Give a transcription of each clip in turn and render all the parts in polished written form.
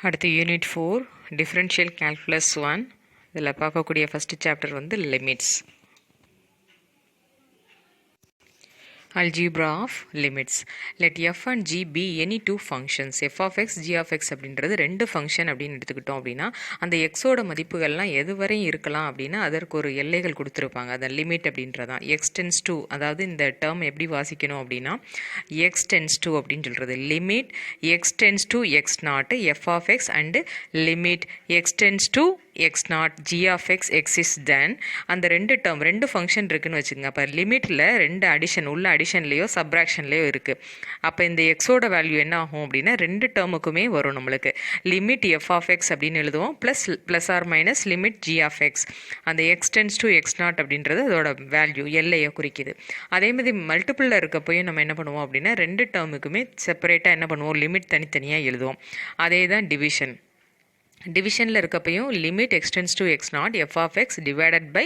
அடுத்து unit 4 differential calculus 1 இதில் பார்க்கக்கூடிய ஃபஸ்ட்டு சாப்டர் வந்து limits. Algebra of limits. Let f and g be any two functions. f of x, g of x அப்படின்றது ரெண்டு function அப்படின்னு எடுத்துக்கிட்டோம் அப்படின்னா அந்த எக்ஸோட மதிப்புகள்லாம் எது வரையும் இருக்கலாம் அப்படின்னா அதற்கு ஒரு எல்லைகள் கொடுத்துருப்பாங்க. அந்த லிமிட் அப்படின்றதான் எக்ஸ் டென்ஸ் டூ. அதாவது இந்த டேர்ம் எப்படி வாசிக்கணும் அப்படின்னா எக்ஸ் டென்ஸ் டூ அப்படின்னு சொல்கிறது limit x tends to x not f of x and limit x tends to x not g of x exists then அந்த ரெண்டு டேர்ம் ரெண்டு ஃபங்க்ஷன் இருக்குன்னு வச்சுக்கோங்க. அப்போ லிமிட்டில் ரெண்டு அடிஷன் உள்ள அடிஷன்லேயோ சப்ராக்ஷன்லேயோ இருக்குது. அப்போ இந்த எக்ஸோட வேல்யூ என்ன ஆகும் அப்படின்னா ரெண்டு டேர்முக்குமே வரும் நம்மளுக்கு. லிமிட் எஃப் ஆஃப் எக்ஸ் அப்படின்னு எழுதுவோம் plus or minus limit g of x. அந்த x tends to x not அப்படின்றது அதோட வேல்யூ எல்லையை குறிக்குது. அதேமாதிரி மல்டிபிளில் இருக்கப்போயும் நம்ம என்ன பண்ணுவோம் அப்படின்னா ரெண்டு டேர்முக்குமே செப்பரேட்டாக என்ன பண்ணுவோம் லிமிட் தனித்தனியாக எழுதுவோம். அதே தான் டிவிஷன். டிவிஷனில் இருக்கப்பையும் limit x tends to x not f of x divided by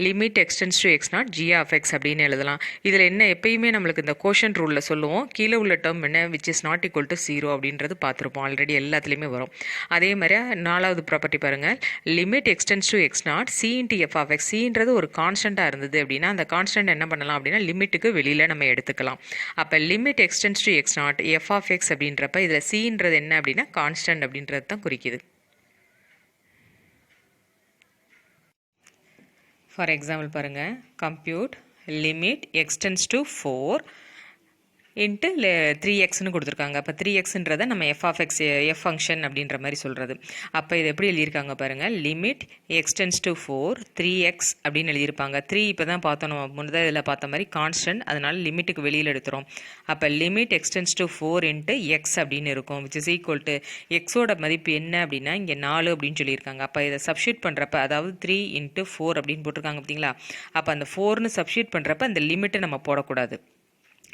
limit x tends to x not g of x அப்படின்னு எழுதலாம். இதில் என்ன எப்பயுமே நம்மளுக்கு இந்த கோஷன் ரூலில் சொல்லுவோம் கீழே உள்ள டேர்ம் என்ன which is not equal to 0 அப்படின்றது பார்த்துருப்போம் ஆல்ரெடி எல்லாத்துலேயுமே வரும். அதே மாதிரி நாலாவது ப்ராப்பர்ட்டி பாருங்கள் limit x tends to x not c into f of x. சின்றது ஒரு கான்ஸ்டண்ட்டாக இருந்தது அப்படின்னா அந்த கான்ஸ்டன்ட் என்ன பண்ணலாம் அப்படின்னா லிமிட்டுக்கு வெளியில் நம்ம எடுத்துக்கலாம். அப்போ limit x tends to x not f of x அப்படின்றப்ப இதில் சின்றது என்ன அப்படின்னா கான்ஸ்டன்ட் அப்படின்றது தான் குறிக்குது. ஃபார் எக்ஸாம்பிள் பாருங்கள் compute limit x tends to 4 into 3xன்னு கொடுத்துருக்காங்க. அப்போ 3xன்றதை நம்ம f of x f function அப்படின்ற மாதிரி சொல்கிறது. அப்போ இது எப்படி எழுதியிருக்காங்க பாருங்கள் லிமிட் எக்ஸ்டென்ஸ் டு 4 3x அப்படின்னு எழுதியிருப்பாங்க. 3 இப்போ தான் பார்த்தோம் முன்னதாக இதில் பார்த்த மாதிரி கான்ஸ்டன்ட், அதனால லிமிட்டுக்கு வெளியில் எடுத்துகிறோம். அப்போ limit x tends to 4 into X அப்படின்னு இருக்கும் விச் இஸ் ஈக்குவல் டு எக்ஸோட மதிப்பு என்ன அப்படின்னா இங்கே 4 அப்படின்னு சொல்லியிருக்காங்க. அப்போ இதை சப்ஸ்டியூட் பண்ணுறப்ப அதாவது 3 இன்ட்டு 4 அப்படின்னு போட்டிருக்காங்க பார்த்தீங்களா. அப்போ அந்த 4ன்னு சப்ஸ்டியூட் பண்ணுறப்ப அந்த லிமிட்டை நம்ம போடக்கூடாது.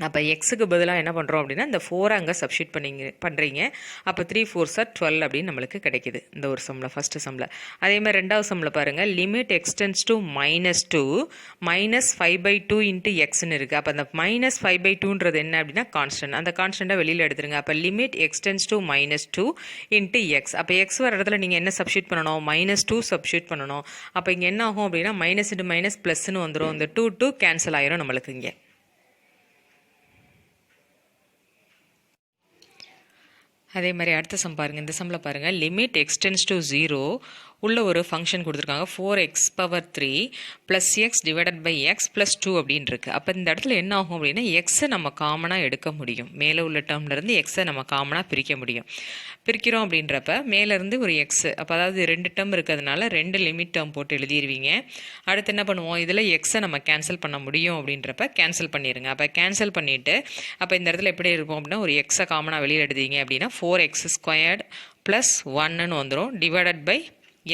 அப்போ எக்ஸுக்கு பதிலாக என்ன பண்ணுறோம் அப்படின்னா இந்த 4 அங்கே சப்ஸ்டியூட் பண்ணுறீங்க. அப்போ 3 4s are 12 அப்படின்னு நம்மளுக்கு கிடைக்கிது இந்த ஒரு சம்மில் ஃபஸ்ட்டு சம்மில். அதே மாதிரி ரெண்டாவது சம்மில் பாருங்கள் லிமிட் எக்ஸ்டென்ஸ் டு -2 -5/2 இன்ட்டு எக்ஸ்ன்னு இருக்குது. அப்போ அந்த -5/2ன்றது என்ன அப்படின்னா கான்ஸ்டன்ட். அந்த கான்ஸ்டண்ட்டாக வெளியில் எடுத்துருங்க. அப்போ limit x tends to -2 into X. அப்போ எக்ஸ் வர இடத்துல நீங்கள் என்ன சப்ஸ்டியூட் பண்ணணும் -2 சப்ஸ்டியூட் பண்ணணும். அப்போ இங்கே என்ன ஆகும் அப்படின்னா மைனஸ் இன்ட்டு மைனஸ் ப்ளஸ்ன்னு வந்துடும். இந்த 2 கேன்சல் ஆயிரும் நம்மளுக்கு. இங்கே அதே மாதிரி அடுத்த சம் பாருங்கள். இந்த சம்மில் பாருங்கள் லிமிட் எக்ஸ்டென்ஸ் டு 0 உள்ள ஒரு ஃபங்க்ஷன் கொடுத்துருக்காங்க 4x⁻³ plus x divided by x plus 2 அப்படின்னு இருக்குது. அப்போ இந்த இடத்துல என்ன ஆகும் அப்படின்னா எக்ஸை நம்ம காமனாக எடுக்க முடியும். மேலே உள்ள டேர்ம்லேருந்து எக்ஸை நம்ம காமனாக பிரிக்க முடியும். பிரிக்கிறோம் அப்படின்றப்ப மேலேருந்து ஒரு எக்ஸு அப்போ அதாவது ரெண்டு டேர்ம் இருக்கிறதுனால ரெண்டு லிமிட் டேர்ம் போட்டு எழுதிடுவீங்க. அடுத்து என்ன பண்ணுவோம் இதில் எக்ஸை நம்ம கேன்சல் பண்ண முடியும் அப்படின்றப்ப கேன்சல் பண்ணிடுங்க. அப்போ கேன்சல் பண்ணிவிட்டு அப்போ இந்த இடத்துல எப்படி இருக்கும் அப்படின்னா ஒரு எக்ஸை காமனாக வெளியில் எடுத்தீங்க அப்படின்னா 4x² ப்ளஸ் 1ன்னு வந்துடும் டிவைடட் பை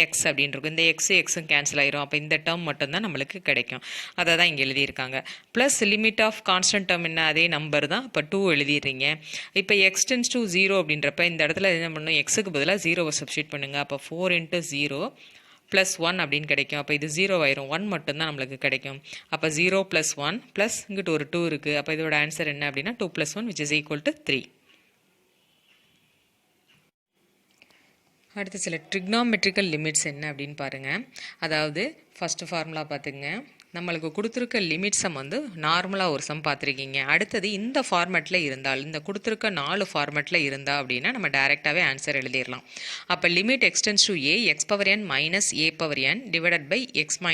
எக்ஸ் அப்படின்னு இருக்கும். இந்த எக்ஸும் கேன்சல் ஆயிரும். அப்போ இந்த டேர்ம் மட்டும்தான் நம்மளுக்கு கிடைக்கும். அதை தான் இங்கே எழுதியிருக்காங்க. Plus limit of constant term என்ன அதே நம்பர் தான். இப்போ 2 எழுதிடுறீங்க. இப்போ எக்ஸ் டென்ஸ் டு 0 அப்படின்றப்ப இந்த இடத்துல என்ன பண்ணணும் எக்ஸுக்கு பதிலாக 0வை சப்ஸ்டியூட் பண்ணுங்கள். அப்போ 4 × 0 + 1 அப்படின்னு கிடைக்கும். அப்போ இது 0 ஆயிரும். 1 மட்டும்தான் நம்மளுக்கு கிடைக்கும். அப்போ 0 + 1 ப்ளஸ் இங்கிட்டு ஒரு 2 இருக்குது. அப்போ இதோட ஆன்சர் என்ன அப்படின்னா 2 + 1 which is equal to 3. அடுத்து சில ட்ரிக்னாமெட்ரிக்கல் லிமிட்ஸ் என்ன அப்படின்னு பாருங்கள். அதாவது ஃபஸ்ட்டு ஃபார்முலா பார்த்துங்க. நம்மளுக்கு கொடுத்துருக்க லிமிட் சம் வந்து நார்மலாக ஒரு சம் பார்த்துருக்கீங்க. அடுத்தது இந்த ஃபார்மேட்டில் இருந்தால் இந்த கொடுத்துருக்க 4 ஃபார்மேட்டில் இருந்தால் அப்படின்னா நம்ம டேரெக்டாகவே ஆன்சர் எழுதிடலாம். அப்போ limit x tends to a x⁻n - a⁻n divided by x -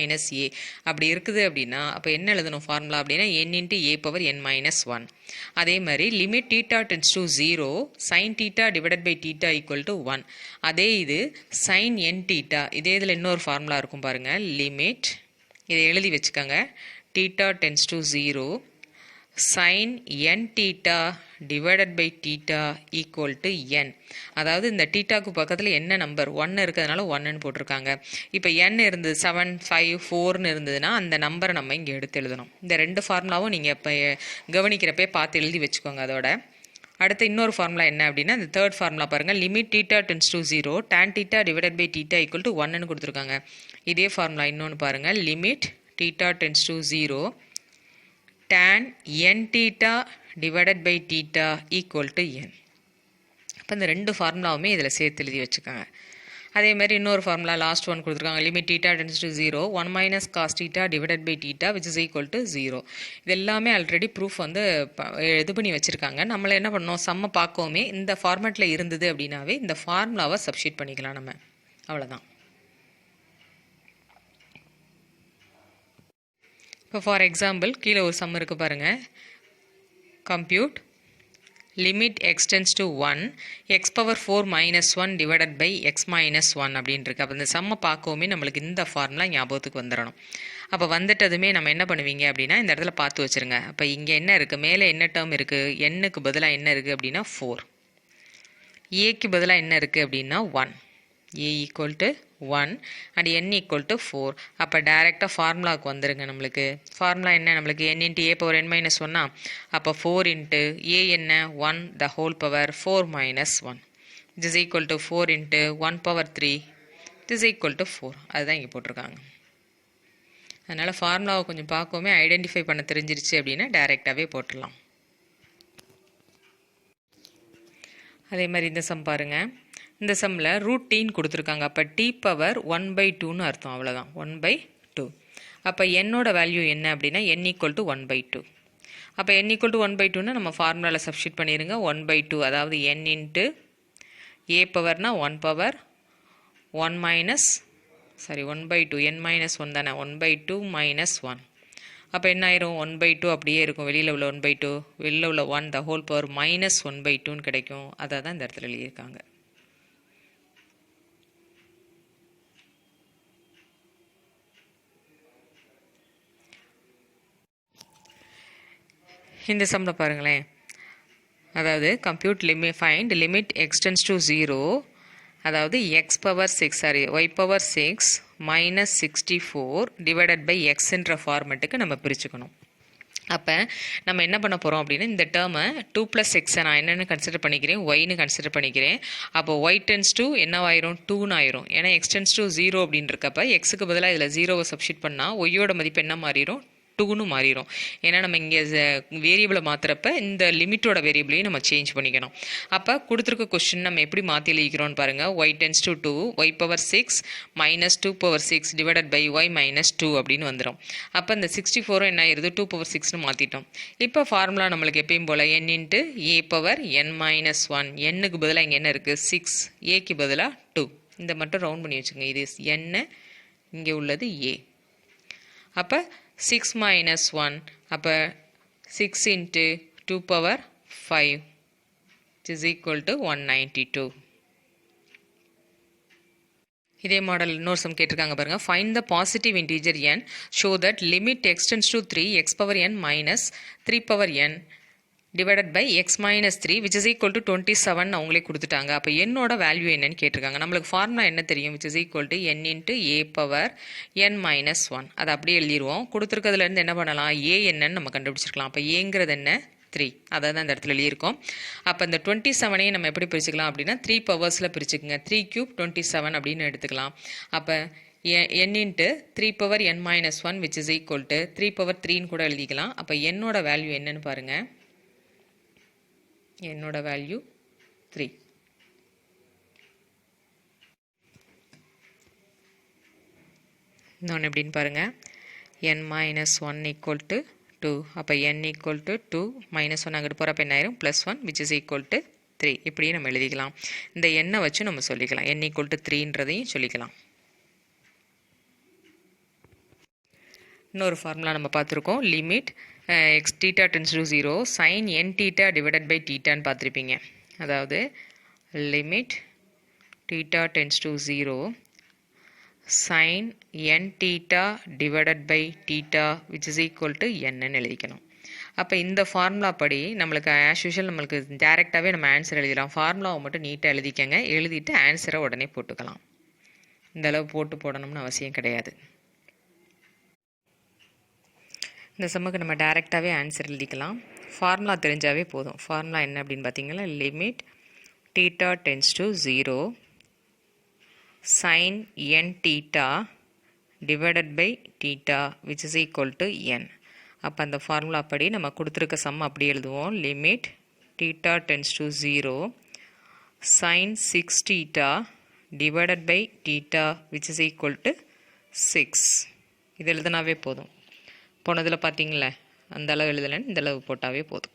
a அப்படி இருக்குது அப்படின்னா அப்போ என்ன எழுதணும் ஃபார்முலா அப்படின்னா n × a⁻n - 1. அதே மாதிரி limit θ tends to 0 sin θ divided by θ equal to 1. அதே இது sin n θ இதே இதில் இன்னொரு ஃபார்முலா இருக்கும் பாருங்கள் லிமிட் இதை எழுதி வச்சுக்கோங்க θ tends to 0 sin n θ divided by θ equal to n. அதாவது இந்த θக்கு பக்கத்தில் என்ன நம்பர் 1 இருக்கிறதுனால 1ன்னு போட்டிருக்காங்க. இப்போ n இருந்தது 7 5 4ன்னு இருந்ததுன்னா அந்த நம்பரை நம்ம இங்கே எடுத்து எழுதணும். இந்த ரெண்டு ஃபார்முலாவும் நீங்கள் இப்போ கவனிக்கிறப்பே பார்த்து எழுதி வச்சுக்கோங்க. அதோட அடுத்து இன்னொரு ஃபார்முலா என்ன அப்படின்னா இந்த தேர்ட் ஃபார்முலா பாருங்கள் limit θ tends to 0 tan θ divided by θ equal to 1ன்னு கொடுத்துருக்காங்க. இதே ஃபார்முலா இன்னொன்று பாருங்கள் limit θ tends to 0 tan n θ divided by θ equal to n. இப்போ இந்த ரெண்டு ஃபார்முலாவுமே இதில் சேர்த்து எழுதி வச்சுக்கோங்க. அதே மாதிரி இன்னொரு ஃபார்முலா லாஸ்ட் ஒன் கொடுத்துருக்காங்க. Limit theta tends to 0 1 minus cos theta divided by theta which is equal to 0. இது எல்லாமே ஆல்ரெடி ப்ரூஃப் வந்து இது பண்ணி வச்சுருக்காங்க. நம்மளை என்ன பண்ணோம், சம்ம பார்க்கவுமே இந்த ஃபார்மேட்டில் இருந்தது அப்படின்னாவே இந்த ஃபார்முலாவை சப்ஸ்டிட் பண்ணிக்கலாம் நம்ம. அவ்வளோதான். இப்போ ஃபார் எக்ஸாம்பிள் கீழே ஒரு சம் இருக்குது பாருங்கள். Compute limit x tends to 1 x power 4 minus 1 divided by x minus 1 அப்படின்னு இருக்குது. அப்போ இந்த சம்மை பார்க்கவுமே நம்மளுக்கு இந்த ஃபார்முலா ஞாபகத்துக்கு வந்துடணும். அப்போ வந்துட்டதுமே நம்ம என்ன பண்ணுவீங்க அப்படின்னா இந்த இடத்துல பார்த்து வச்சுருங்க. அப்போ இங்கே என்ன இருக்குது, மேலே என்ன டேர்ம் இருக்குது, எண்ணுக்கு பதிலாக என்ன இருக்குது அப்படின்னா 4, ஏக்கு பதிலாக என்ன இருக்குது அப்படின்னா 1, A equal to 1 and n equal to 4. அப்போ டைரெக்டாக ஃபார்முலாவுக்கு வந்துடுங்க. நம்மளுக்கு ஃபார்முலா என்ன, நம்மளுக்கு n into a power n minus 1. அப்போ 4 இன்ட்டு ஏ என்ன 1 the whole power 4 minus 1 it is equal to 4 into 1 power 3 it is equal to 4. அதுதான் இங்கே போட்டிருக்காங்க. அதனால் ஃபார்முலாவை கொஞ்சம் பார்க்கவுமே ஐடென்டிஃபை பண்ண தெரிஞ்சிருச்சு அப்படின்னா டைரெக்டாகவே போட்டுடலாம். அதே மாதிரி இந்த சம் பாருங்கள். இந்த சம்மில் ரூட் டீன்னு கொடுத்துருக்காங்க. அப்போ டி பவர் 1/2ன்னு அர்த்தம். அவ்வளோதான், 1/2. அப்போ என்னோட வேல்யூ என்ன அப்படின்னா n ஈக்குவல் டு 1/2. அப்போ n ஈக்குவல் டு 1/2ன்னா நம்ம ஃபார்முலாவில் சப்ஸ்டிட் பண்ணிடுங்க. 1/2 அதாவது n இன்ட்டு ஏ பவர்னா 1 பவர் 1 மைனஸ் 1/2 n மைனஸ் 1 தானே, 1/2 மைனஸ் 1. அப்போ என்ன ஆயிரும், 1/2 அப்படியே இருக்கும். வெளியில் உள்ள 1/2 வெளியில் உள்ள 1 த ஹோல் பவர் மைனஸ் 1/2ன்னு கிடைக்கும். அதை தான் இந்த இடத்துல எழுதியிருக்காங்க. இந்த சம்மில் பாருங்களேன். அதாவது compute find limit x tends to 0 அதாவது x power 6 y power 6 minus 64 divided by எக்ஸ்ன்ற ஃபார்மெட்டுக்கு நம்ம பிரிச்சுக்கணும். அப்போ நம்ம என்ன பண்ண போகிறோம் அப்படின்னா இந்த டேர்மை 2 + எக்ஸை நான் என்னென்னு கன்சிடர் பண்ணிக்கிறேன், ஒய்னு கன்சிடர் பண்ணிக்கிறேன். அப்போ ஒய் டென்ஸ் டு என்னவாயிரும், 2ன்னு ஆயிரும். ஏன்னா எக்ஸ்டென்ஸ் டு 0 அப்படின்னு இருக்கப்போ எக்ஸுக்கு பதிலாக இதில் 0வை சப்ஸ்டிட் பண்ணால் ஒய்யோட மதிப்பு என்ன மாறிடும், 2ன்னு மாறிடும். ஏன்னா நம்ம இங்கே வேரியபிளை மாற்றுறப்ப இந்த லிமிட்டோட வேரியபிளையும் நம்ம சேஞ்ச் பண்ணிக்கணும். அப்போ கொடுத்துருக்க கொஸ்டின் நம்ம எப்படி மாற்றி எழுதிக்கிறோன்னு பாருங்கள். Y tends to 2 y power 6 minus 2 power 6 divided by y minus 2 அப்படின்னு வந்துடும். அப்போ இந்த 64 என்ன ஆயிருது, 2 பவர் 6ன்னு மாற்றிட்டோம். இப்போ ஃபார்முலா நம்மளுக்கு எப்பயும் போல் n into a power n minus 1. என்னுக்கு பதிலாக இங்கே என்ன இருக்குது 6, ஏக்கு பதிலாக 2. இந்த மட்டும் ரவுண்ட் பண்ணி வச்சுக்கோங்க. இது n, இங்கே உள்ளது ஏ. அப்போ 6 minus 1 அப்போ 6 into 2 power 5 which is equal to 192. இதே மாடல் இன்னொரு சம் கேட்டிருக்காங்க பாருங்க. Find the positive integer n show that limit x tends to 3 x power n minus 3 power n divided by x minus 3 which is equal to 27 அவங்களே கொடுத்துட்டாங்க. அப்போ என்னோட value என்னன்னு கேட்டிருக்காங்க. நம்மளுக்கு ஃபார்முலா என்ன தெரியும், which is equal to n into a power n minus 1. அதை அப்படியே எழுதிடுவோம். கொடுத்துருக்கிறதுலேருந்து என்ன பண்ணலாம், ஏ என்னன்னு நம்ம கண்டுபிடிச்சிருக்கலாம். அப்போ ஏங்கிறது என்ன 3, அதை தான் இந்த இடத்துல எழுதியிருக்கோம். அப்போ இந்த 27ஐயும் நம்ம எப்படி பிரிச்சுக்கலாம் அப்படின்னா 3 பவர்ஸில் பிரிச்சுக்குங்க. 3 ³ 27 அப்படின்னு எடுத்துக்கலாம். அப்போ n into 3 power n minus 1 which is equal to 3 power 3ன்னு கூட எழுதிக்கலாம். அப்போ என்னோட வேல்யூ என்னன்னு பாருங்கள். என்னோட வேல்யூ 3. இன்னொன்று எப்படின்னு பாருங்கள். n minus 1 equal to 2. அப்போ n ஈக்குவல் டு 2 மைனஸ் 1 அங்கிட்டு போகிறப்ப என்ன ஆயிரும் +1 விச் இஸ் ஈக்குவல் டு 3. இப்படியே நம்ம எழுதிக்கலாம். இந்த எண்ணை வச்சு நம்ம சொல்லிக்கலாம். n ஈக்குவல் டு 3ன்றதையும் சொல்லிக்கலாம். இன்னொரு ஃபார்முலா நம்ம பார்த்துருக்கோம். Limit x theta tends to 0 sine n theta divided by தீட்டான்னு பார்த்துருப்பீங்க. அதாவது limit theta tends to 0 sine n theta divided by theta which is equal to என்னன்னு எழுதிக்கணும். அப்போ இந்த ஃபார்முலா படி நம்மளுக்கு ஆஸ் யூஷுவல் நம்மளுக்கு டேரெக்டாகவே நம்ம ஆன்சர் எழுதிடலாம். ஃபார்முலாவை மட்டும் நீட்டாக எழுதிக்கங்க. எழுதிட்டு ஆன்சரை உடனே போட்டுக்கலாம். இந்த அளவு போடணும்னு அவசியம் கிடையாது. இந்த சம்முக்கு நம்ம டைரெக்டாகவே ஆன்சர் எழுதிக்கலாம். ஃபார்முலா தெரிஞ்சாவே போதும். ஃபார்முலா என்ன அப்படின்னு பார்த்தீங்கன்னா limit theta tends to 0 sine n theta divided by theta which is equal to n. அப்போ அந்த ஃபார்முலா படி நம்ம கொடுத்துருக்க சம் அப்படி எழுதுவோம். Limit theta tends to 0 sin 6 theta divided by theta which is equal to 6. இது எழுதுனாவே போதும். போனதில் பார்த்தீங்களே அந்த அளவு எழுதலைன்னு இந்த அளவு போட்டாவே போதும்.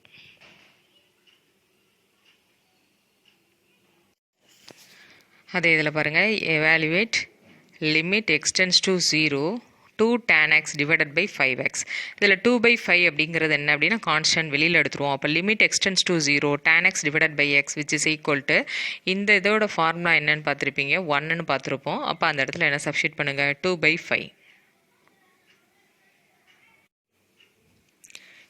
அதே இதில் பாருங்கள், evaluate limit extends to 0 2 tan x divided by 5x. இதில் 2/5 அப்படிங்கிறது என்ன அப்படின்னா கான்ஸ்டன்ட் வெளியில் எடுத்துருவோம். அப்போ limit x tends to 0 tan x divided by x which is equal to இந்த இதோட ஃபார்முலா என்னன்னு பார்த்துருப்பீங்க, 1ன்னு பார்த்துருப்போம். அப்போ அந்த இடத்துல என்ன சப்ஸ்டிட் பண்ணுங்கள், 2/5.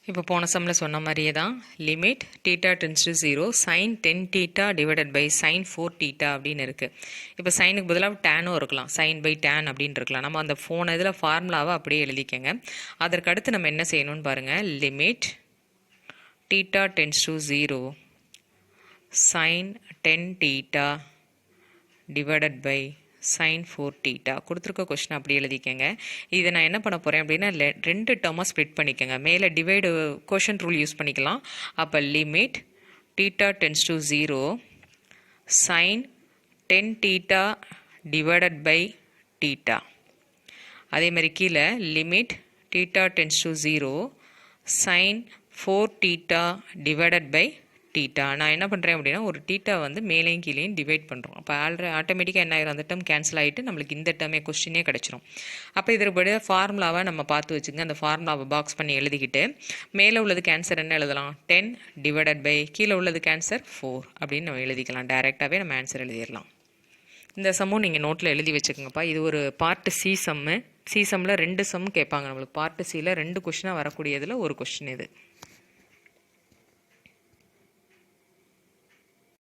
இப்போ போன சம்மில் சொன்ன மாதிரியே தான் limit theta tends to 0 sine 10 theta divided by sine 4 theta அப்படின்னு இருக்குது. இப்போ சைனுக்கு பதிலாக டேனும் இருக்கலாம், சைன் பை டேன் அப்படின்னு இருக்கலாம். நம்ம அந்த ஃபோன் இதில் ஃபார்முலாவை அப்படியே எழுதிக்கங்க. அதற்கு அடுத்து நம்ம என்ன செய்யணும்னு பாருங்கள், limit theta tends to 0 sine 10 theta divided by sine 4 theta கொடுத்துருக்க கொஸ்டின் அப்படி எழுதிக்கங்க. இதை நான் என்ன பண்ண போகிறேன் அப்படின்னா 2 டேர்மாக ஸ்ப்ளிட் பண்ணிக்கோங்க. மேலே டிவைடு கோஷன் ரூல் யூஸ் பண்ணிக்கலாம். அப்போ limit theta tends to 0 sine 10 theta divided by theta. அதே மாதிரி கீழே limit theta tends to 0 sine 4 theta divided by theta. நான் என்ன பண்ணுறேன் அப்படின்னா ஒரு தீட்டா வந்து மேலேயும் கீழேயும் டிவைட் பண்ணுறோம். அப்போ ஆட்டோமேட்டிக்காக என்ன ஆயிரும், அந்த டேர்ம் கேன்சல் ஆகிட்டு நம்மளுக்கு இந்த டேர்மே கொஸ்டினே கிடச்சிரும். அப்போ இதற்கு ஃபார்முலாவை நம்ம பார்த்து வச்சுங்க. அந்த ஃபார்முலாவை பாக்ஸ் பண்ணி எழுதிக்கிட்டு மேலே உள்ளதுக்கு ஆன்சர் என்ன எழுதலாம், 10 டிவைடட் பை கீழே உள்ளதுக்கு ஆன்சர் 4 அப்படின்னு நம்ம எழுதிக்கலாம். டைரெக்டாகவே நம்ம ஆன்சர் எழுதிடலாம். இந்த சம்மும் நீங்கள் நோட்டில் எழுதி வச்சுக்கோங்கப்பா. இது ஒரு பார்ட்டு சி சம்மு. சி சம்மில் 2 சம் கேட்பாங்க நம்மளுக்கு. பார்ட்டு சியில் 2 கொஸ்டினாக வரக்கூடியதில் ஒரு கொஸ்டின் இது.